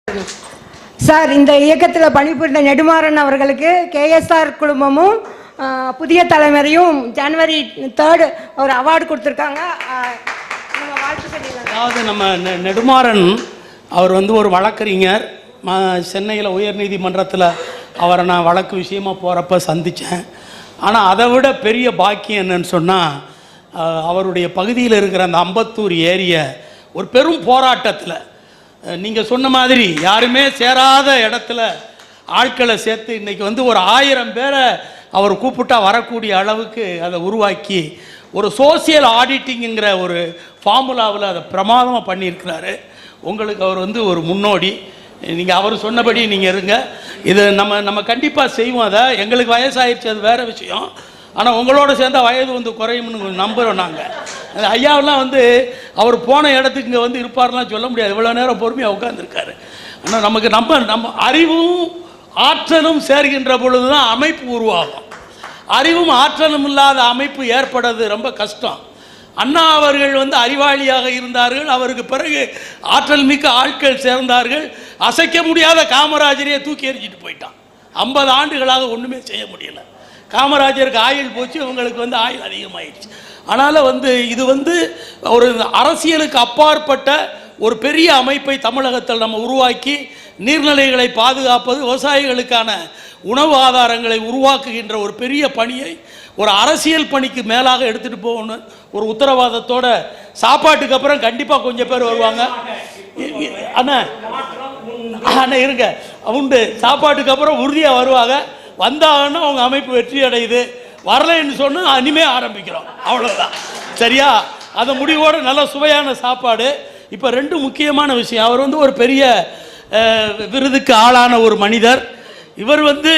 Sir, இந்த இயக்கத்தில் பணிபுரிந்த நெடுமாறன் அவர்களுக்கு கேஎஸ்ஆர் குழுமமும் புதிய தலைமுறையும் ஜனவரி 3 ஒரு அவார்டு கொடுத்துருக்காங்க. நம்ம வாழ்த்து சொல்லிடலாம். அதாவது நம்ம நெடுமாறன் அவர் வந்து ஒரு வழக்கறிஞர். சென்னையில் உயர்நீதிமன்றத்தில் அவரை நான் வழக்கு விஷயமாக போகிறப்ப சந்தித்தேன். ஆனால் அதை விட பெரிய பாக்கியம் என்னன்னு சொன்னால், அவருடைய பகுதியில் இருக்கிற அந்த அம்பத்தூர் ஏரியை ஒரு பெரும் போராட்டத்தில் நீங்கள் சொன்ன மாதிரி யாருமே சேராத இடத்துல ஆட்களை சேர்த்து இன்றைக்கி வந்து ஒரு 1000 பேரை அவர் கூப்பிட்டா வரக்கூடிய அளவுக்கு அதை உருவாக்கி ஒரு சோசியல் ஆடிட்டிங்கிற ஒரு ஃபார்முலாவில் அதை பிரமாதமாக பண்ணியிருக்கிறாரு. உங்களுக்கு அவர் வந்து ஒரு முன்னோடி. நீங்கள் அவர் சொன்னபடி நீங்கள் இருங்க. இது நம்ம கண்டிப்பாக செய்வோம். அதை எங்களுக்கு வயசாகிடுச்சு, அது வேறு விஷயம். ஆனால் உங்களோட சேர்ந்த வயது வந்து குறையும்னு நம்புகிறோம் நாங்கள். அந்த ஐயாவெல்லாம் வந்து அவர் போன இடத்துக்கு இங்கே வந்து இருப்பார்லாம் சொல்ல முடியாது. இவ்வளோ நேரம் பொறுமையாக உட்காந்துருக்காரு. ஆனால் நமக்கு நம்ம அறிவும் ஆற்றலும் சேர்கின்ற பொழுது தான் அமைப்பு உருவாகும். அறிவும் ஆற்றலும் இல்லாத அமைப்பு ஏற்படுறது ரொம்ப கஷ்டம். அண்ணா அவர்கள் வந்து அறிவாளியாக இருந்தார்கள். அவருக்கு பிறகு ஆற்றல் மிக்க ஆட்கள் சேர்ந்தார்கள். அசைக்க முடியாத காமராஜரையே தூக்கி எறிஞ்சிட்டு போயிட்டான். 50 ஆண்டுகளாக ஒன்றுமே செய்ய முடியல. காமராஜருக்கு ஆயுள் போச்சு, இவங்களுக்கு வந்து ஆயுள் அதிகமாகிடுச்சு. அதனால் வந்து இது வந்து ஒரு அரசியலுக்கு அப்பாற்பட்ட ஒரு பெரிய அமைப்பை தமிழகத்தில் நம்ம உருவாக்கி நீர்நிலைகளை பாதுகாப்பது, விவசாயிகளுக்கான உணவு ஆதாரங்களை உருவாக்குகின்ற ஒரு பெரிய பணியை ஒரு அரசியல் பணிக்கு மேலாக எடுத்துகிட்டு போகணும். ஒரு உத்தரவாதத்தோட சாப்பாட்டுக்கு அப்புறம் கண்டிப்பாக கொஞ்சம் பேர் வருவாங்க. அண்ணா அண்ணா இருங்க, உண்டு. சாப்பாட்டுக்கு அப்புறம் உறுதியாக வருவாங்க. வந்தாங்கன்னா அவங்க அமைப்பு வெற்றி அடையுது. வரலைன்னு சொன்னால் இனிமேல் ஆரம்பிக்கிறோம். அவ்வளோதான். சரியா? அந்த முடிவோடு நல்ல சுவையான சாப்பாடு. இப்போ 2 முக்கியமான விஷயம். அவர் வந்து ஒரு பெரிய விருதுக்கு ஆளான ஒரு மனிதர். இவர் வந்து